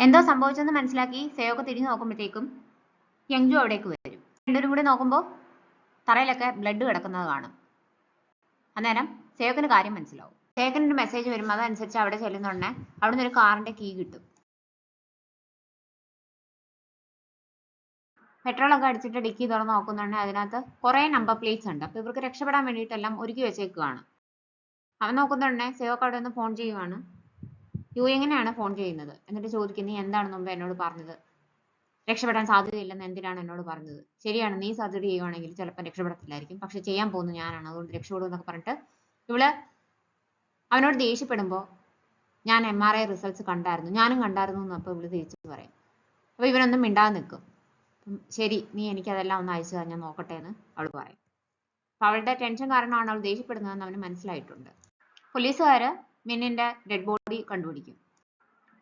എന്തോ സംഭവിച്ചെന്ന് മനസ്സിലാക്കി സേവൊക്കെ തിരിഞ്ഞു നോക്കുമ്പോഴത്തേക്കും യങ്ജു അവിടേക്ക് വരും. രണ്ടുപേരും കൂടി നോക്കുമ്പോൾ തറയിലൊക്കെ ബ്ലഡ് കിടക്കുന്നത് കാണും. അന്നേരം സേവക്കിന് കാര്യം മനസ്സിലാവും. സേവക്കിന് ഒരു മെസ്സേജ് വരും. അതനുസരിച്ച് അവിടെ ചെല്ലുന്നുണ്ടെ അവിടുന്ന് ഒരു കാറിന്റെ കീ കിട്ടും. പെട്രോളൊക്കെ അടിച്ചിട്ട് ഡിക്കി തുറന്ന് നോക്കുന്നുണ്ടെ അതിനകത്ത് കുറെ നമ്പർ പ്ലേറ്റ്സ് ഉണ്ട്. അപ്പൊ ഇവർക്ക് രക്ഷപ്പെടാൻ വേണ്ടിയിട്ടെല്ലാം ഒരുക്കി വെച്ചേക്കുവാണ്. അവൻ നോക്കുന്നുണ്ടെ സേവക്ക് അവിടെ നിന്ന് ഫോൺ ചെയ്യുവാണ്. യുഎങ്ങിനെയാണ് ഫോൺ ചെയ്യുന്നത്. എന്നിട്ട് ചോദിക്കുന്നത്, നീ എന്താണ് മുമ്പ് എന്നോട് പറഞ്ഞത്? രക്ഷപ്പെടാൻ സാധ്യതയില്ലെന്ന് എന്തിനാണ് എന്നോട് പറഞ്ഞത്? ശരിയാണ്, നീ സർജറി ചെയ്യുവാണെങ്കിൽ ചിലപ്പോൾ രക്ഷപ്പെടത്തില്ലായിരിക്കും, പക്ഷെ ചെയ്യാൻ പോകുന്നത് ഞാനാണ്, അതുകൊണ്ട് രക്ഷപ്പെടും എന്നൊക്കെ പറഞ്ഞിട്ട് ഇവള് അവനോട് ദേഷ്യപ്പെടുമ്പോൾ ഞാൻ MRI റിസൾട്ട്സ് കണ്ടായിരുന്നു, ഞാനും കണ്ടായിരുന്നു എന്നപ്പോൾ ഇവള് തിരിച്ചു പറയും. അപ്പൊ ഇവനൊന്നും മിണ്ടാതെ നിൽക്കും. ശരി, നീ എനിക്കതെല്ലാം ഒന്ന് അയച്ചു തന്നെ ഞാൻ നോക്കട്ടെ എന്ന് അവൾ പറയും. അപ്പൊ അവളുടെ ടെൻഷൻ കാരണമാണ് അവൾ ദേഷ്യപ്പെടുന്നതെന്ന് അവന് മനസ്സിലായിട്ടുണ്ട്. പോലീസുകാര് മിന്നിന്റെ ഡെഡ് ബോഡി കണ്ടുപിടിക്കും.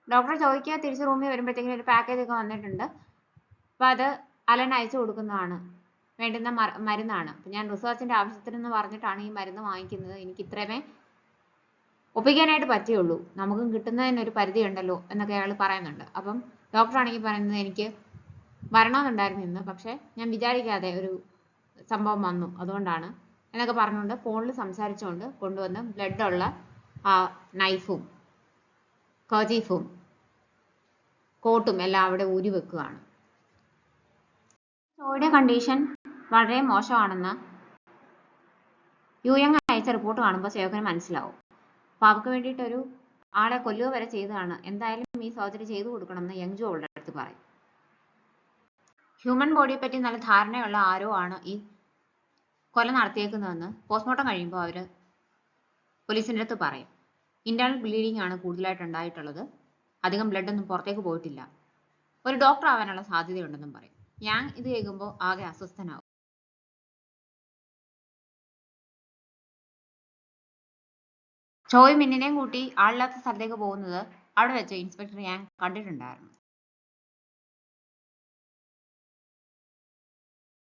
ഡോക്ടർ ചോദിക്കുക തിരിച്ച് റൂമിൽ വരുമ്പോഴത്തേക്കും ഒരു പാക്കേജ് ഒക്കെ വന്നിട്ടുണ്ട്. അപ്പൊ അത് അലൻ അയച്ചു കൊടുക്കുന്നതാണ്, വേണ്ടുന്ന മരുന്നാണ്. അപ്പൊ ഞാൻ റിസർച്ചിന്റെ ആവശ്യത്തിനെന്ന് പറഞ്ഞിട്ടാണ് ഈ മരുന്ന് വാങ്ങിക്കുന്നത്, എനിക്ക് ഇത്രമേ ഒപ്പിക്കാനായിട്ട് പറ്റുള്ളൂ, നമുക്കും കിട്ടുന്നതിന് ഒരു പരിധി ഉണ്ടല്ലോ എന്നൊക്കെ അയാൾ പറയുന്നുണ്ട്. അപ്പം ഡോക്ടർ ആണെങ്കിൽ പറയുന്നത്, എനിക്ക് വരണമെന്നുണ്ടായിരുന്നു ഇന്ന്, പക്ഷെ ഞാൻ വിചാരിക്കാതെ ഒരു സംഭവം വന്നു, അതുകൊണ്ടാണ് എന്നൊക്കെ പറഞ്ഞുകൊണ്ട് ഫോണിൽ സംസാരിച്ചുകൊണ്ട് കൊണ്ടുവന്ന് ബ്ലഡ് ഉള്ള ആ നൈഫും കർച്ചീഫും കോട്ടും എല്ലാം അവിടെ ഊരി വെക്കുകയാണ്. ചോയുടെ കണ്ടീഷൻ വളരെ മോശമാണെന്ന് യുഎങ് അയച്ച റിപ്പോർട്ട് കാണുമ്പോൾ സേവകന് മനസ്സിലാവും. അപ്പൊ അവർക്ക് വേണ്ടിയിട്ടൊരു ആളെ കൊല്ലുക വരെ ചെയ്തതാണ്, എന്തായാലും ഈ സർജറി ചെയ്തു കൊടുക്കണമെന്ന് യങ്ജു അവളുടെ അടുത്ത് പറയും. ഹ്യൂമൻ ബോഡിയെ പറ്റി നല്ല ധാരണയുള്ള ആരോ ആണ് ഈ കൊല നടത്തിയേക്കുന്നതെന്ന് പോസ്റ്റ്മോർട്ടം കഴിയുമ്പോൾ അവര് പോലീസിന്റെ അടുത്ത് പറയും. ഇന്റേണൽ ബ്ലീഡിംഗ് ആണ് കൂടുതലായിട്ട് ഉണ്ടായിട്ടുള്ളത്, അധികം ബ്ലഡ് ഒന്നും പുറത്തേക്ക് പോയിട്ടില്ല, ഒരു ഡോക്ടർ ആവാനുള്ള സാധ്യതയുണ്ടെന്നും പറയും. യാങ് ഇത് കേൾക്കുമ്പോൾ ആകെ അസ്വസ്ഥനാവും. ചോയ് മിന്നിനെയും കൂട്ടി ആളില്ലാത്ത സ്ഥലത്തേക്ക് പോകുന്നത് അവിടെ വെച്ച് ഇൻസ്പെക്ടർ യാങ് കണ്ടിട്ടുണ്ടായിരുന്നു.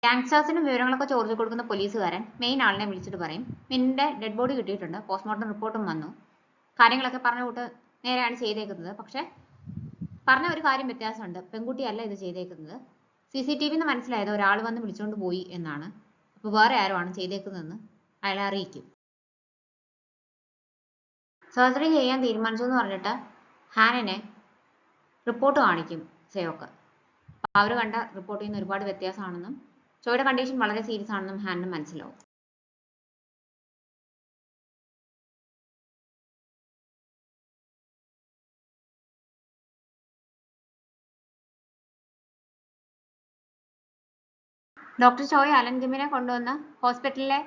യാങ്സ്റ്റേഴ്സിനും വിവരങ്ങളൊക്കെ ചോദിച്ചു കൊടുക്കുന്ന പോലീസുകാരൻ മെയിൻ ആളിനെ വിളിച്ചിട്ട് പറയും, മിന്നിന്റെ ഡെഡ് ബോഡി കിട്ടിയിട്ടുണ്ട്, പോസ്റ്റ്മോർട്ടം റിപ്പോർട്ടും വന്നു, കാര്യങ്ങളൊക്കെ പറഞ്ഞ കൂട്ട് നേരെയാണ് ചെയ്തേക്കുന്നത്, പക്ഷെ പറഞ്ഞ ഒരു കാര്യം വ്യത്യാസമുണ്ട്, പെൺകുട്ടിയല്ല ഇത് ചെയ്തേക്കുന്നത്, CCTV മനസ്സിലായത് ഒരാൾ വന്ന് വിളിച്ചുകൊണ്ട് പോയി എന്നാണ്, അപ്പൊ വേറെ ആരോ ആണ് ചെയ്തേക്കുന്നതെന്ന് അയാളെ അറിയിക്കും. സർജറി ചെയ്യാൻ തീരുമാനിച്ചു എന്ന് പറഞ്ഞിട്ട് ഹാനിനെ റിപ്പോർട്ട് കാണിക്കും സേവക്ക്. അവർ കണ്ട റിപ്പോർട്ടിൽ നിന്ന് ഒരുപാട് വ്യത്യാസമാണെന്നും ചോയുടെ കണ്ടീഷൻ വളരെ സീരിയസ് ആണെന്നും ഹാനിന് മനസ്സിലാവും. ഡോക്ടർ ചോയ് അലൻ ഗിമ്മിനെ കൊണ്ടുവന്ന് ഹോസ്പിറ്റലിലെ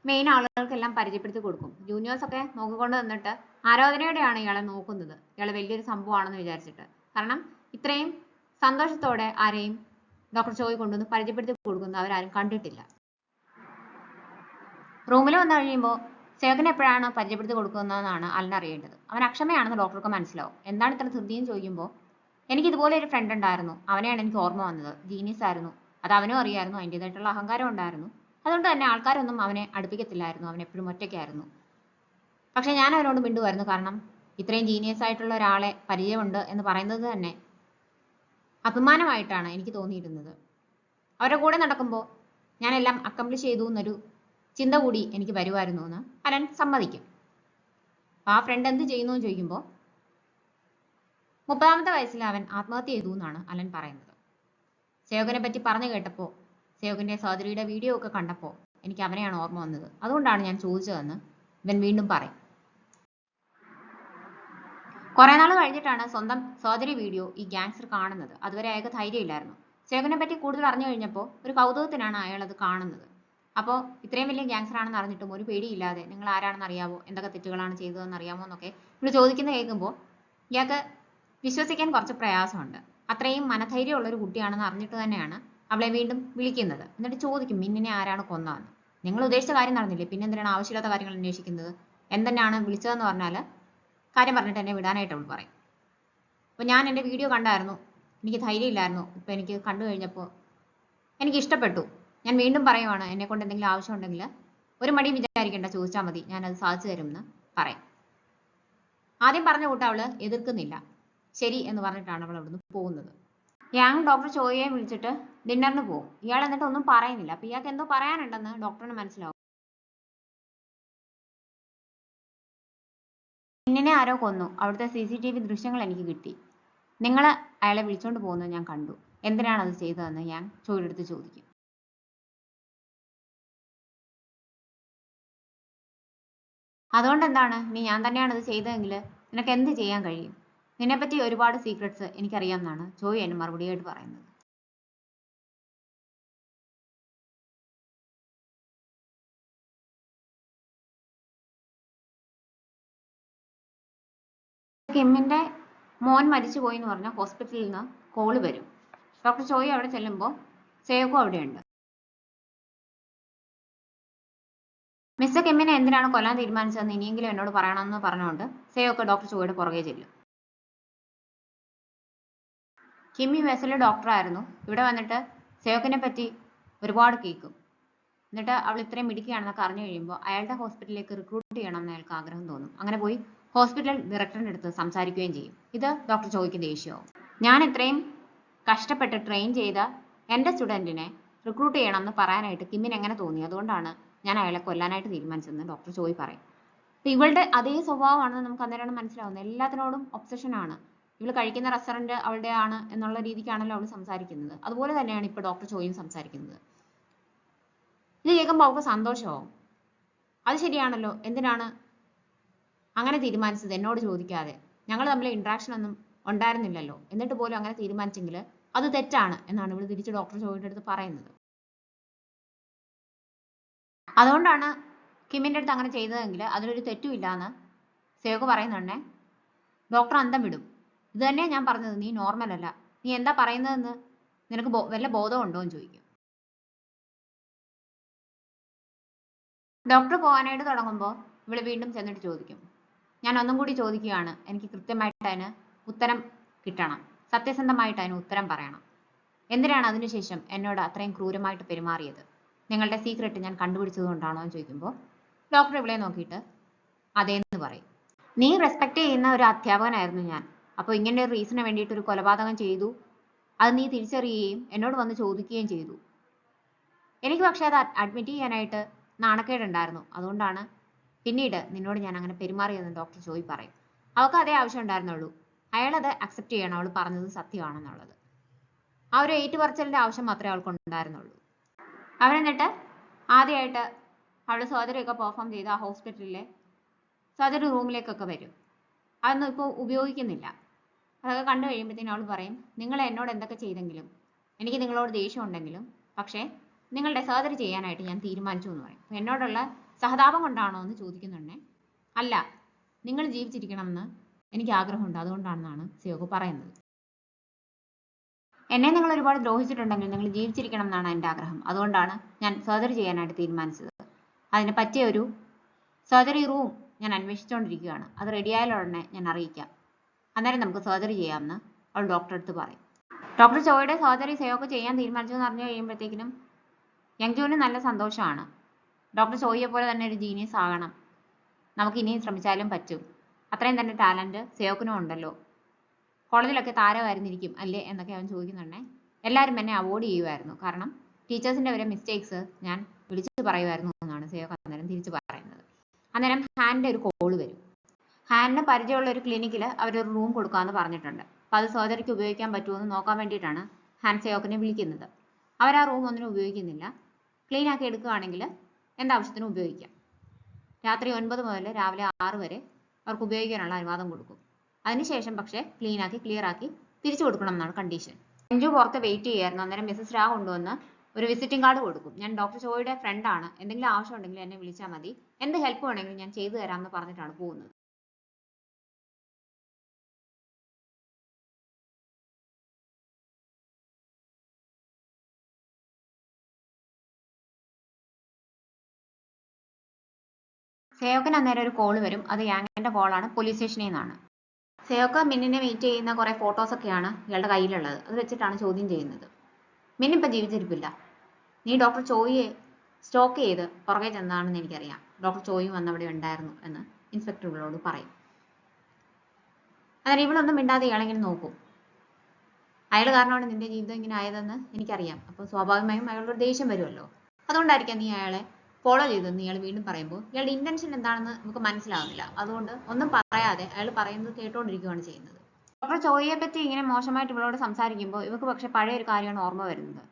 മെയിൻ ആളുകൾക്കെല്ലാം പരിചയപ്പെടുത്തി കൊടുക്കും. ജൂനിയേഴ്സ് ഒക്കെ നോക്കിക്കൊണ്ട് നിന്നിട്ട് ആരാധനയോടെയാണ് ഇയാളെ നോക്കുന്നത്, ഇയാളെ വലിയൊരു സംഭവമാണെന്ന് വിചാരിച്ചിട്ട്. കാരണം ഇത്രയും സന്തോഷത്തോടെ ആരെയും ഡോക്ടർ ചോയ് കൊണ്ടുവന്ന് പരിചയപ്പെടുത്തി കൊടുക്കുന്നത് അവരാരും കണ്ടിട്ടില്ല. റൂമിൽ വന്നു കഴിയുമ്പോൾ സേവകനെ എപ്പോഴാണ് പരിചയപ്പെടുത്തി കൊടുക്കുന്നതെന്നാണ് അലൻ അറിയേണ്ടത്. അവൻ അക്ഷമയാണെന്ന് ഡോക്ടർക്ക് മനസ്സിലാവും. എന്താണ് ഇത്ര ധൃതിയെന്ന് ചോദിക്കുമ്പോൾ, എനിക്ക് ഇതുപോലെ ഒരു ഫ്രണ്ട് ഉണ്ടായിരുന്നു, അവനെയാണ് എനിക്ക് ഓർമ്മ വന്നത്, ജീനിയസ് ആയിരുന്നു, അത് അവനും അറിയായിരുന്നു, അതിൻ്റെതായിട്ടുള്ള അഹങ്കാരം ഉണ്ടായിരുന്നു, അതുകൊണ്ട് തന്നെ ആൾക്കാരൊന്നും അവനെ അടുപ്പിക്കത്തില്ലായിരുന്നു, അവൻ എപ്പോഴും ഒറ്റയ്ക്കായിരുന്നു. പക്ഷെ ഞാൻ അവനോട് മിണ്ടുമായിരുന്നു, കാരണം ഇത്രയും ജീനിയസ് ആയിട്ടുള്ള ഒരാളെ പരിചയമുണ്ട് എന്ന് പറയുന്നത് തന്നെ അഭിമാനമായിട്ടാണ് എനിക്ക് തോന്നിയിരുന്നത്. അവരുടെ കൂടെ നടക്കുമ്പോൾ ഞാനെല്ലാം അക്കംപ്ലിഷ് ചെയ്തു എന്നൊരു ചിന്ത കൂടി എനിക്ക് വരുമായിരുന്നു എന്ന് അലൻ സമ്മതിക്കും. ആ ഫ്രണ്ട് എന്ത് ചെയ്യുന്നു എന്ന് ചോദിക്കുമ്പോൾ 30ാമത്തെ വയസ്സിൽ അവൻ ആത്മഹത്യ ചെയ്തു എന്നാണ് അലൻ പറയുന്നത്. സേവകനെ പറ്റി പറഞ്ഞു കേട്ടപ്പോൾ, സേവകന്റെ സർജറിയുടെ വീഡിയോ ഒക്കെ കണ്ടപ്പോൾ എനിക്ക് അവനെയാണ് ഓർമ്മ വന്നത്, അതുകൊണ്ടാണ് ഞാൻ ചോദിച്ചതെന്ന് ഇവൻ വീണ്ടും പറയും. കുറെ നാൾ കഴിഞ്ഞിട്ടാണ് സ്വന്തം സർജറി വീഡിയോ ഈ ഗാങ്സ്റ്റർ കാണുന്നത്. അതുവരെ അയാൾക്ക് ധൈര്യമില്ലായിരുന്നു. സേവകനെ പറ്റി കൂടുതൽ അറിഞ്ഞു കഴിഞ്ഞപ്പോൾ ഒരു കൗതുകത്തിനാണ് അയാൾ അത് കാണുന്നത്. അപ്പോൾ ഇത്രയും വലിയ ഗാങ്സ്റ്റർ ആണെന്ന് അറിഞ്ഞിട്ടും ഒരു പേടിയില്ലാതെ, നിങ്ങൾ ആരാണെന്ന് അറിയാമോ, എന്തൊക്കെ തെറ്റുകളാണ് ചെയ്തതെന്ന് അറിയാമോ എന്നൊക്കെ ഇവിടെ ചോദിക്കുന്ന കേൾക്കുമ്പോൾ ഇയാൾക്ക് വിശ്വസിക്കാൻ കുറച്ച് പ്രയാസമുണ്ട്. അത്രയും മനധൈര്യമുള്ള ഒരു കുട്ടിയാണെന്ന് അറിഞ്ഞിട്ട് തന്നെയാണ് അവളെ വീണ്ടും വിളിക്കുന്നത്. എന്നിട്ട് ചോദിക്കും, മിന്നിനെ ആരാണ് കൊന്നതെന്ന്. നിങ്ങൾ ഉദ്ദേശിച്ച കാര്യം നടന്നില്ലേ, പിന്നെ എന്തിനാണ് ആവശ്യമില്ലാത്ത കാര്യങ്ങൾ അന്വേഷിക്കുന്നത്, എന്തെന്നാണ് വിളിച്ചതെന്ന് പറഞ്ഞാൽ കാര്യം പറഞ്ഞിട്ട് എന്നെ വിടാനായിട്ട് അവൾ പറയും. അപ്പോൾ ഞാൻ എൻ്റെ വീഡിയോ കണ്ടായിരുന്നു, എനിക്ക് ധൈര്യമില്ലായിരുന്നു, ഇപ്പോൾ എനിക്ക് കണ്ടു കഴിഞ്ഞപ്പോൾ എനിക്ക് ഇഷ്ടപ്പെട്ടു, ഞാൻ വീണ്ടും പറയുവാണ്, എന്നെ കൊണ്ട് എന്തെങ്കിലും ആവശ്യമുണ്ടെങ്കിൽ ഒരു മടി വിചാരിക്കേണ്ട, ചോദിച്ചാൽ മതി, ഞാനത് സാധിച്ചു തരുമെന്ന് പറയും. ആദ്യം പറഞ്ഞ കൂട്ടം അവള് എതിർക്കുന്നില്ല. ശരി എന്ന് പറഞ്ഞിട്ടാണ് അവൾ അവിടുന്ന് പോകുന്നത്. യാങ് ഡോക്ടർ ചോയെ വിളിച്ചിട്ട് ഡിന്നറിന് പോകും. ഇയാൾ എന്നിട്ട് ഒന്നും പറയുന്നില്ല. അപ്പൊ ഇയാൾക്ക് എന്തോ പറയാനുണ്ടെന്ന് ഡോക്ടറിന് മനസ്സിലാവും. മിന്നിനെ ആരോ കൊന്നു. അവിടുത്തെ CCTV ദൃശ്യങ്ങൾ എനിക്ക് കിട്ടി. നിങ്ങൾ അയാളെ വിളിച്ചോണ്ട് പോകുന്നത് ഞാൻ കണ്ടു. എന്തിനാണ് അത് ചെയ്തതെന്ന് യാങ് ചോയുടെ അടുത്ത് ചോദിക്കും. അതുകൊണ്ട് എന്താണ്, നീ ഞാൻ തന്നെയാണ് അത് ചെയ്തതെങ്കിൽ നിനക്ക് എന്ത് ചെയ്യാൻ കഴിയും? നിന്നെപ്പറ്റി ഒരുപാട് സീക്രട്സ് എനിക്കറിയാമെന്നാണ് ചോയ് എന്നെ മറുപടിയായിട്ട് പറയുന്നത്. കിമ്മിന്റെ മോൻ മരിച്ചുപോയി എന്ന് പറഞ്ഞ ഹോസ്പിറ്റലിൽ നിന്ന് കോള് വരും. ഡോക്ടർ ചോയ് അവിടെ ചെല്ലുമ്പോൾ സേവകോ അവിടെയുണ്ട്. മിസ്റ്റർ കിമ്മിനെ എന്തിനാണ് കൊല്ലാൻ തീരുമാനിച്ചതെന്ന് ഇനിയെങ്കിലും എന്നോട് പറയണമെന്ന് പറഞ്ഞുകൊണ്ട് സേവകോ ഡോക്ടർ ചോയുടെ പുറകെ ചെല്ലും. കിം ഈ വെസലിലെ ഡോക്ടറായിരുന്നു. ഇവിടെ വന്നിട്ട് സേവകിനെ പറ്റി ഒരുപാട് കേൾക്കും. എന്നിട്ട് അവൾ ഇത്രയും മിടുക്കിയാണെന്നൊക്കെ അറിഞ്ഞു കഴിയുമ്പോൾ അയാളുടെ ഹോസ്പിറ്റലിലേക്ക് റിക്രൂട്ട് ചെയ്യണമെന്ന് അയാൾക്ക് ആഗ്രഹം തോന്നും. അങ്ങനെ പോയി ഹോസ്പിറ്റൽ ഡയറക്ടറിന്റെ അടുത്ത് സംസാരിക്കുകയും ചെയ്യും. ഇത് ഡോക്ടർ ചോയ്ക്ക് ദേഷ്യമാവും. ഞാൻ ഇത്രയും കഷ്ടപ്പെട്ട് ട്രെയിൻ ചെയ്ത എൻ്റെ സ്റ്റുഡൻറ്റിനെ റിക്രൂട്ട് ചെയ്യണമെന്ന് പറയാനായിട്ട് കിമ്മിന് എങ്ങനെ തോന്നി? അതുകൊണ്ടാണ് ഞാൻ അയാളെ കൊല്ലാനായിട്ട് തീരുമാനിച്ചതെന്ന് ഡോക്ടർ ചോയ് പറയും. അപ്പൊ ഇവളുടെ അതേ സ്വഭാവമാണെന്ന് നമുക്ക് അന്നേരമാണ് മനസ്സിലാവുന്നത്. എല്ലാത്തിനോടും ഒബ്സഷൻ ആണ്. ഇവൾ കഴിക്കുന്ന റെസ്റ്റോറൻറ്റ് അവളുടെ ആണ് എന്നുള്ള രീതിക്കാണല്ലോ അവൾ സംസാരിക്കുന്നത്. അതുപോലെ തന്നെയാണ് ഇപ്പോൾ ഡോക്ടർ ചോയും സംസാരിക്കുന്നത്. ഇത് കേൾക്കുമ്പോൾ അവൾക്ക് സന്തോഷമാവും. അത് ശരിയാണല്ലോ, എന്തിനാണ് അങ്ങനെ തീരുമാനിച്ചത് എന്നോട് ചോദിക്കാതെ? ഞങ്ങൾ തമ്മിൽ ഇൻട്രാക്ഷൻ ഒന്നും ഉണ്ടായിരുന്നില്ലല്ലോ, എന്നിട്ട് പോലും അങ്ങനെ തീരുമാനിച്ചെങ്കിൽ അത് തെറ്റാണ് എന്നാണ് ഇവൾ തിരിച്ച് ഡോക്ടർ ചോയുടെ അടുത്ത് പറയുന്നത്. അതുകൊണ്ടാണ് കിമ്മിൻ്റെ അടുത്ത് അങ്ങനെ ചെയ്തതെങ്കിൽ അതിലൊരു തെറ്റുമില്ല എന്ന് സേവക് പറയുന്നുണ്ടേ ഡോക്ടർ അന്തം വിടും. ഇത് തന്നെയാണ് ഞാൻ പറഞ്ഞത്, നീ നോർമൽ അല്ല, നീ എന്താ പറയുന്നതെന്ന് നിനക്ക് വല്ല ബോധം ഉണ്ടോ എന്ന് ചോദിക്കും. ഡോക്ടർ പോകാനായിട്ട് തുടങ്ങുമ്പോൾ ഇവള് വീണ്ടും ചെന്നിട്ട് ചോദിക്കും, ഞാൻ ഒന്നും കൂടി ചോദിക്കുകയാണ്, എനിക്ക് കൃത്യമായിട്ട് അതിന് ഉത്തരം കിട്ടണം, സത്യസന്ധമായിട്ട് അതിന് ഉത്തരം പറയണം. എന്തിനാണ് അതിനുശേഷം എന്നോട് അത്രയും ക്രൂരമായിട്ട് പെരുമാറിയത്? നിങ്ങളുടെ സീക്രട്ട് ഞാൻ കണ്ടുപിടിച്ചത് കൊണ്ടാണോ എന്ന് ചോദിക്കുമ്പോൾ ഡോക്ടർ ഇവളെ നോക്കിയിട്ട് അതേന്ന് പറയും. നീ റെസ്പെക്ട് ചെയ്യുന്ന ഒരു അധ്യാപകനായിരുന്നു ഞാൻ. അപ്പോൾ ഇങ്ങനെ ഒരു റീസണിന് വേണ്ടിയിട്ട് ഒരു കൊലപാതകം ചെയ്തു, അത് നീ തിരിച്ചറിയുകയും എന്നോട് വന്ന് ചോദിക്കുകയും ചെയ്തു. എനിക്ക് പക്ഷേ അത് അഡ്മിറ്റ് ചെയ്യാനായിട്ട് നാണക്കേടുണ്ടായിരുന്നു. അതുകൊണ്ടാണ് പിന്നീട് നിന്നോട് ഞാൻ അങ്ങനെ പെരുമാറിയതെന്ന് ഡോക്ടർ ചോയ് പറയും. അവൾക്ക് അതേ ആവശ്യം ഉണ്ടായിരുന്നുള്ളൂ. അയാളത് അക്സെപ്റ്റ് ചെയ്യണം, അവൾ പറഞ്ഞത് സത്യമാണെന്നുള്ളത്. ആ ഒരു ഏറ്റുപറച്ചിലിൻ്റെ ആവശ്യം മാത്രമേ അവൾക്ക് ഉണ്ടായിരുന്നുള്ളൂ. അവരെന്നിട്ട് ആദ്യമായിട്ട് അവൾ സർജറി ഒക്കെ പെർഫോം ചെയ്ത് ആ ഹോസ്പിറ്റലിലെ സർജറി റൂമിലേക്കൊക്കെ വരും. അതൊന്നും ഇപ്പോൾ ഉപയോഗിക്കുന്നില്ല. അതൊക്കെ കണ്ടു കഴിയുമ്പോഴത്തേനും അവൾ പറയും, നിങ്ങൾ എന്നോട് എന്തൊക്കെ ചെയ്തെങ്കിലും എനിക്ക് നിങ്ങളോട് ദേഷ്യം ഉണ്ടെങ്കിലും പക്ഷേ നിങ്ങളുടെ സർജറി ചെയ്യാനായിട്ട് ഞാൻ തീരുമാനിച്ചു എന്ന് പറയും. എന്നോടുള്ള സഹതാപം കൊണ്ടാണോ എന്ന് ചോദിക്കുന്നുണ്ടേ അല്ല, നിങ്ങൾ ജീവിച്ചിരിക്കണമെന്ന് എനിക്ക് ആഗ്രഹമുണ്ട്, അതുകൊണ്ടാണെന്നാണ് സേവക് പറയുന്നത്. എന്നെ നിങ്ങൾ ഒരുപാട് ദ്രോഹിച്ചിട്ടുണ്ടെങ്കിൽ നിങ്ങൾ ജീവിച്ചിരിക്കണം എന്നാണ് എൻ്റെ ആഗ്രഹം. അതുകൊണ്ടാണ് ഞാൻ സർജറി ചെയ്യാനായിട്ട് തീരുമാനിച്ചത്. അതിന് പറ്റിയ ഒരു സർജറി റൂം ഞാൻ അന്വേഷിച്ചുകൊണ്ടിരിക്കുകയാണ്. അത് റെഡിയായാൽ ഉടനെ ഞാൻ അറിയിക്കാം. അന്നേരം നമുക്ക് സർജറി ചെയ്യാമെന്ന് അവൾ ഡോക്ടറെ അടുത്ത് പറയും. ഡോക്ടർ ചോയുടെ സർജറി സേവക് ചെയ്യാൻ തീരുമാനിച്ചെന്ന് അറിഞ്ഞു കഴിയുമ്പോഴത്തേക്കിനും യങ്ജുവിന് നല്ല സന്തോഷമാണ്. ഡോക്ടർ ചോയെ പോലെ തന്നെ ഒരു ജീനിയസ് ആകണം, നമുക്ക് ഇനിയും ശ്രമിച്ചാലും പറ്റും, അത്രയും തന്നെ ടാലൻറ്റ് സേവക്കിനും ഉണ്ടല്ലോ, കോളേജിലൊക്കെ താരമായിരുന്നിരിക്കും അല്ലേ എന്നൊക്കെ അവൻ ചോദിക്കുന്നുണ്ടേ. എല്ലാവരും എന്നെ അവോയ്ഡ് ചെയ്യുമായിരുന്നു, കാരണം ടീച്ചേഴ്സിൻ്റെ വരെ മിസ്റ്റേക്സ് ഞാൻ വിളിച്ചു പറയുമായിരുന്നു എന്നാണ് സേവക് അന്നേരം തിരിച്ചു പറയുന്നത്. അന്നേരം ഹാനിൻ്റെ ഒരു കോള് വരും. ഹാനിന് പരിചയമുള്ള ഒരു ക്ലിനിക്കിൽ അവരൊരു റൂം കൊടുക്കാമെന്ന് പറഞ്ഞിട്ടുണ്ട്. അപ്പോൾ അത് സർജറിക്ക് ഉപയോഗിക്കാൻ പറ്റുമോ എന്ന് നോക്കാൻ വേണ്ടിയിട്ടാണ് ഹാൻ സേവക്കിനെ വിളിക്കുന്നത്. അവർ ആ റൂം ഒന്നിനും ഉപയോഗിക്കുന്നില്ല. ക്ലീൻ ആക്കി എടുക്കുകയാണെങ്കിൽ എന്താവശ്യത്തിനും ഉപയോഗിക്കാം. രാത്രി 9 മുതൽ രാവിലെ 6 വരെ അവർക്ക് ഉപയോഗിക്കാനുള്ള അനുവാദം കൊടുക്കും. അതിനുശേഷം പക്ഷേ ക്ലീൻ ആക്കി ക്ലിയർ ആക്കി തിരിച്ചു കൊടുക്കണം എന്നാണ് കണ്ടീഷൻ. അഞ്ജു പുറത്ത് വെയിറ്റ് ചെയ്യായിരുന്നു. അന്നേരം മിസ്സസ് രാ കൊണ്ടുവന്ന് ഒരു വിസിറ്റിംഗ് കാർഡ് കൊടുക്കും. ഞാൻ ഡോക്ടർ ചോയുടെ ഫ്രണ്ടാണ്, എന്തെങ്കിലും ആവശ്യം ഉണ്ടെങ്കിൽ എന്നെ വിളിച്ചാൽ മതി, എന്ത് ഹെൽപ്പ് വേണമെങ്കിലും ഞാൻ ചെയ്തു തരാമെന്ന് പറഞ്ഞിട്ടാണ് പോകുന്നത്. സേവകന് അന്നേരം ഒരു കോള് വരും. അത് യാങ്ങിന്റെ കോളാണ്, പോലീസ് സ്റ്റേഷനിൽ നിന്നാണ്. സേവക മിന്നിനെ മീറ്റ് ചെയ്യുന്ന കുറെ ഫോട്ടോസൊക്കെയാണ് ഇയാളുടെ കയ്യിലുള്ളത്. അത് വെച്ചിട്ടാണ് ചോദ്യം ചെയ്യുന്നത്. മിന്നിപ്പം ജീവിച്ചിരിപ്പില്ല. നീ ഡോക്ടർ ചോയെ സ്റ്റോക്ക് ചെയ്ത് പുറകെ ചെന്നാണെന്ന് എനിക്കറിയാം. ഡോക്ടർ ചോയും വന്ന് അവിടെ ഉണ്ടായിരുന്നു എന്ന് ഇൻസ്പെക്ടറുകളോട് പറയും. അന്നേരം ഇവളൊന്നും മിണ്ടാതെ ഇയാളെങ്ങനെ നോക്കും. അയാൾ കാരണമാണ് നിന്റെ ജീവിതം ഇങ്ങനെ ആയതെന്ന് എനിക്കറിയാം. അപ്പോൾ സ്വാഭാവികമായും അയാളൊരു ദേഷ്യം വരുമല്ലോ. അതുകൊണ്ടായിരിക്കാം നീ അയാളെ ഫോളോ ചെയ്തതെന്ന് ഇയാൾ വീണ്ടും പറയുമ്പോൾ ഇയാളുടെ ഇന്റൻഷൻ എന്താണെന്ന് നമുക്ക് മനസ്സിലാവുന്നില്ല. അതുകൊണ്ട് ഒന്നും പറയാതെ അയാൾ പറയുന്നത് കേട്ടോണ്ടിരിക്കുകയാണ് ചെയ്യുന്നത്. ഡോക്ടർ ചോയിയെ പറ്റി ഇങ്ങനെ മോശമായിട്ട് ഇവളോട് സംസാരിക്കുമ്പോൾ ഇവർക്ക് പക്ഷെ പഴയ ഒരു കാര്യമാണ് ഓർമ്മ വരുന്നത്.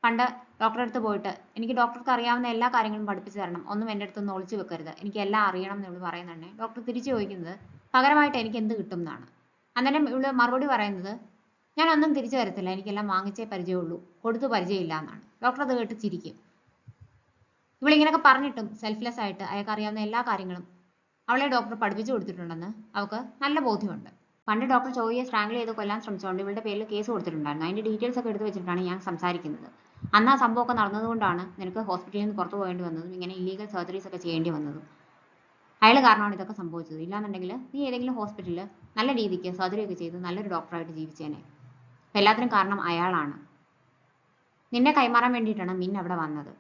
പണ്ട് ഡോക്ടറെ അടുത്ത് പോയിട്ട് എനിക്ക് ഡോക്ടർക്ക് അറിയാവുന്ന എല്ലാ കാര്യങ്ങളും പഠിപ്പിച്ചു തരണം, ഒന്നും എൻ്റെ അടുത്തൊന്നും ഒളിച്ചു വെക്കരുത്, എനിക്ക് എല്ലാം അറിയണം എന്ന് ഇവള് പറയുന്നുണ്ട്. ഡോക്ടർ തിരിച്ചു ചോദിക്കുന്നത് പകരമായിട്ട് എനിക്ക് എന്ത് കിട്ടും എന്നാണ്. അന്നേരം ഇവള് മറുപടി പറയുന്നത് ഞാനൊന്നും തിരിച്ചു തരത്തില്ല, എനിക്കെല്ലാം വാങ്ങിച്ചേ പരിചയമുള്ളൂ, കൊടുത്തു പരിചയമില്ല എന്നാണ്. ഡോക്ടർ അത് കേട്ട് ചിരിക്കും. ഇവളിങ്ങനെയൊക്കെ പറഞ്ഞിട്ടും സെൽഫ്ലെസ് ആയിട്ട് അയാൾക്ക് അറിയാവുന്ന എല്ലാ കാര്യങ്ങളും അവളെ ഡോക്ടർ പഠിപ്പിച്ചു കൊടുത്തിട്ടുണ്ടെന്ന് അവൾക്ക് നല്ല ബോധ്യമുണ്ട്. പണ്ട് ഡോക്ടർ ചോയിയെ സ്ട്രാങ്കിൾ ചെയ്ത് കൊല്ലാൻ ശ്രമിച്ചുകൊണ്ട് ഇവളുടെ പേരിൽ കേസ് കൊടുത്തിട്ടുണ്ടായിരുന്നു. അതിന്റെ ഡീറ്റെയിൽസ് ഒക്കെ എടുത്ത് വെച്ചിട്ടാണ് ഞാൻ സംസാരിക്കുന്നത്. അന്ന് ആ സംഭവമൊക്കെ നടന്നതുകൊണ്ടാണ് നിനക്ക് ഹോസ്പിറ്റലിൽ നിന്ന് പുറത്തു പോകേണ്ടി വന്നതും ഇങ്ങനെ ഇല്ലീഗൽ സർജറീസ് ഒക്കെ ചെയ്യേണ്ടി വന്നതും. അയാൾ കാരണമാണ് ഇതൊക്കെ സംഭവിച്ചത്. ഇല്ലാന്നുണ്ടെങ്കിൽ നീ ഏതെങ്കിലും ഹോസ്പിറ്റലിൽ നല്ല രീതിക്ക് സർജറി ഒക്കെ ചെയ്ത് നല്ലൊരു ഡോക്ടറായിട്ട് ജീവിച്ചേനെ. അപ്പം എല്ലാത്തിനും കാരണം അയാളാണ്. നിന്നെ കൈമാറാൻ വേണ്ടിയിട്ടാണ് മിൻ അവിടെ വന്നത്.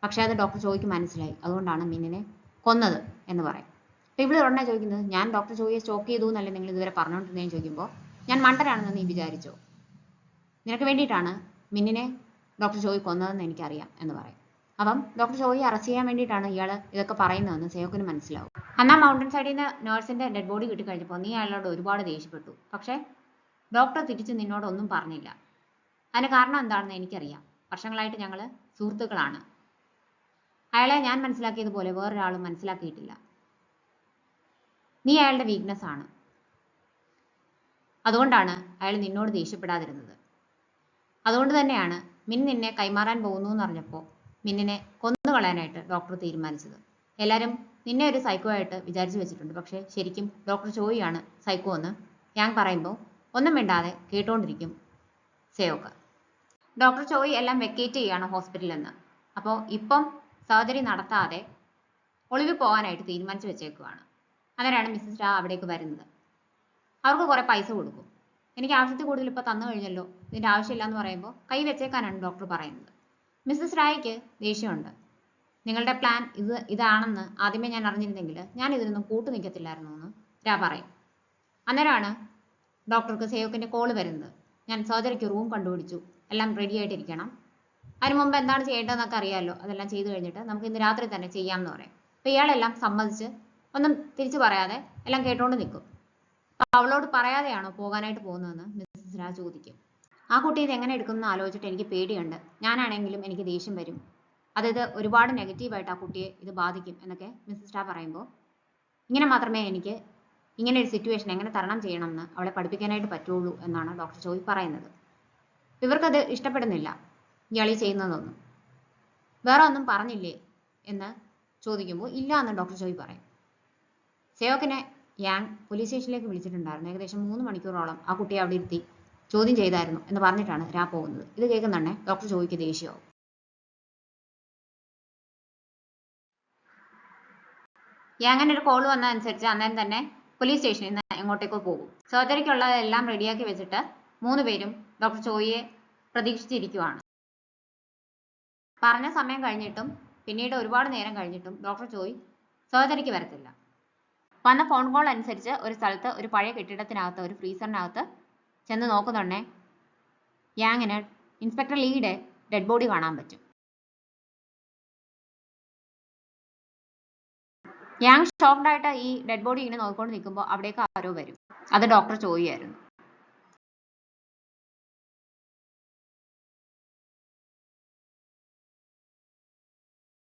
പക്ഷേ അത് ഡോക്ടർ ചോയ്ക്ക് മനസ്സിലായി, അതുകൊണ്ടാണ് മിന്നിനെ കൊന്നത് എന്ന് പറയും. അപ്പോൾ ഇവിടെ ഉടനെ ചോദിക്കുന്നത് ഞാൻ ഡോക്ടർ ചോയിയെ സ്റ്റോക്ക് ചെയ്തു എന്നല്ലേ നിങ്ങൾ ഇതുവരെ പറഞ്ഞുകൊണ്ടിരുന്നതെന്ന് ചോദിക്കുമ്പോൾ ഞാൻ മണ്ടനാണെന്ന് നീ വിചാരിച്ചോ? നിനക്ക് വേണ്ടിയിട്ടാണ് മിന്നിനെ ഡോക്ടർ ചോയ് കൊന്നതെന്ന് എനിക്കറിയാം എന്ന് പറയും. അപ്പം ഡോക്ടർ ചോയിയെ അറസ്റ്റ് ചെയ്യാൻ വേണ്ടിയിട്ടാണ് ഇയാൾ ഇതൊക്കെ പറയുന്നതെന്ന് സേവക്കിന് മനസ്സിലാവും. അന്ന് ആ മൗണ്ടൻ സൈഡിൽ നിന്ന് നേഴ്സിന്റെ ഡെഡ് ബോഡി കിട്ടിക്കഴിഞ്ഞപ്പോൾ നീ അയാളോട് ഒരുപാട് ദേഷ്യപ്പെട്ടു. പക്ഷേ ഡോക്ടർ തിരിച്ച് നിന്നോടൊന്നും പറഞ്ഞില്ല. അതിന് കാരണം എന്താണെന്ന് എനിക്കറിയാം. വർഷങ്ങളായിട്ട് ഞങ്ങൾ സുഹൃത്തുക്കളാണ്. അയാളെ ഞാൻ മനസ്സിലാക്കിയതുപോലെ വേറൊരാളും മനസ്സിലാക്കിയിട്ടില്ല. നീ അയാളുടെ വീക്ക്നെസ് ആണ്. അതുകൊണ്ടാണ് അയാൾ നിന്നോട് ദേഷ്യപ്പെടാതിരുന്നത്. അതുകൊണ്ട് തന്നെയാണ് മിൻ നിന്നെ കൈമാറാൻ പോകുന്നു എന്ന് അറിഞ്ഞപ്പോൾ മിന്നിനെ കൊന്നുകളയാനായിട്ട് ഡോക്ടർ തീരുമാനിച്ചത്. എല്ലാവരും നിന്നെ ഒരു സൈക്കോ ആയിട്ട് വിചാരിച്ചു വെച്ചിട്ടുണ്ട്. പക്ഷേ ശരിക്കും ഡോക്ടർ ചോയിയാണ് സൈക്കോ എന്ന് ഞാൻ പറയുമ്പോൾ ഒന്നും മിണ്ടാതെ കേട്ടുകൊണ്ടിരിക്കും സേവക്ക്. ഡോക്ടർ ചോയ് എല്ലാം വെക്കേറ്റ് ചെയ്യുകയാണ് ഹോസ്പിറ്റലിൽ നിന്ന്. അപ്പോൾ ഇപ്പം സർജറി നടത്താതെ ഒളിവിൽ പോകാനായിട്ട് തീരുമാനിച്ചു വെച്ചേക്കുവാണ്. അങ്ങനെയാണ് മിസ്സസ് രാ അവിടേക്ക് വരുന്നത്. അവർക്ക് കുറേ പൈസ കൊടുക്കും. എനിക്ക് ആവശ്യത്തിൽ കൂടുതൽ ഇപ്പോൾ തന്നു കഴിഞ്ഞല്ലോ, ഇതിൻ്റെ ആവശ്യമില്ല എന്ന് പറയുമ്പോൾ കൈ വെച്ചേക്കാനാണ് ഡോക്ടർ പറയുന്നത്. മിസ്സസ് രായ്ക്ക് ദേഷ്യമുണ്ട്. നിങ്ങളുടെ പ്ലാൻ ഇതാണെന്ന് ആദ്യമേ ഞാൻ അറിഞ്ഞിരുന്നെങ്കിൽ ഞാൻ ഇതിനൊന്നും കൂട്ടു നിൽക്കത്തില്ലായിരുന്നു എന്ന് രാ പറയും. അന്നേരമാണ് ഡോക്ടർക്ക് സേവക്കിൻ്റെ കോള് വരുന്നത്. ഞാൻ സർജറിക്ക് റൂം കണ്ടുപിടിച്ചു, എല്ലാം റെഡി ആയിട്ടിരിക്കണം, അതിന് മുമ്പ് എന്താണ് ചെയ്യേണ്ടതെന്നൊക്കെ അറിയാമല്ലോ, അതെല്ലാം ചെയ്തു കഴിഞ്ഞിട്ട് നമുക്ക് ഇന്ന് രാത്രി തന്നെ ചെയ്യാമെന്ന് പറയും. അപ്പോൾ ഇയാളെല്ലാം സമ്മതിച്ച് ഒന്നും തിരിച്ചു പറയാതെ എല്ലാം കേട്ടോണ്ട് നിൽക്കും. അപ്പോൾ അവളോട് പറയാതെയാണോ പോകാനായിട്ട് പോകുന്നതെന്ന് മിസ്സസ് രാ ചോദിക്കും. ആ കുട്ടി ഇത് എങ്ങനെ എടുക്കുമെന്ന് ആലോചിച്ചിട്ട് എനിക്ക് പേടിയുണ്ട്, ഞാനാണെങ്കിലും എനിക്ക് ദേഷ്യം വരും, അതായത് ഒരുപാട് നെഗറ്റീവായിട്ട് ആ കുട്ടിയെ ഇത് ബാധിക്കും എന്നൊക്കെ മിസ്സസ് രാ പറയുമ്പോൾ ഇങ്ങനെ മാത്രമേ എനിക്ക് ഇങ്ങനെ ഒരു സിറ്റുവേഷൻ എങ്ങനെ തരണം ചെയ്യണമെന്ന് അവളെ പഠിപ്പിക്കാനായിട്ട് പറ്റുള്ളൂ എന്നാണ് ഡോക്ടർ ചോയ് പറയുന്നത്. ഇവർക്കത് ഇഷ്ടപ്പെടുന്നില്ല ഇയാളി ചെയ്യുന്നതൊന്നും. വേറെ ഒന്നും പറഞ്ഞില്ലേ എന്ന് ചോദിക്കുമ്പോൾ ഇല്ല എന്ന് ഡോക്ടർ ചോയ് പറയും. സേവക്കിനെ യാങ് പോലീസ് സ്റ്റേഷനിലേക്ക് വിളിച്ചിട്ടുണ്ടായിരുന്നു. ഏകദേശം 3 മണിക്കൂറോളം ആ കുട്ടിയെ അവിടെ ഇരുത്തി ചോദ്യം ചെയ്തായിരുന്നു എന്ന് പറഞ്ഞിട്ടാണ് രാ പോകുന്നത്. ഇത് കേൾക്കുന്നുണ്ടേ ഡോക്ടർ ചോയ്ക്ക് ദേഷ്യമാവും. യാങ്ങിന് ഒരു കോൾ വന്നതനുസരിച്ച് അന്നേരം തന്നെ പോലീസ് സ്റ്റേഷനിൽ നിന്ന് എങ്ങോട്ടേക്കോ പോകും. സർജറിക്കുള്ളതെല്ലാം റെഡിയാക്കി വെച്ചിട്ട് 3 പേരും ഡോക്ടർ ചോയിയെ പ്രതീക്ഷിച്ചിരിക്കുവാണ്. പറഞ്ഞ സമയം കഴിഞ്ഞിട്ടും പിന്നീട് ഒരുപാട് നേരം കഴിഞ്ഞിട്ടും ഡോക്ടർ ചോയ് സർജറിക്ക് വരത്തില്ല. വന്ന ഫോൺ കോൾ അനുസരിച്ച് ഒരു സ്ഥലത്ത് ഒരു പഴയ കെട്ടിടത്തിനകത്ത് ഒരു ഫ്രീസറിനകത്ത് ചെന്ന് നോക്കുന്നുണ്ടേ യാങ്ങിന് ഇൻസ്പെക്ടർ ലീയുടെ ഡെഡ് ബോഡി കാണാൻ പറ്റും. യാങ് ഷോക്ക്ഡ് ആയിട്ട് ഈ ഡെഡ് ബോഡി ഇങ്ങനെ നോക്കിക്കൊണ്ട് നിൽക്കുമ്പോൾ അവിടേക്ക് ആരോ വരും. അത് ഡോക്ടർ ചോയ് ആയിരുന്നു.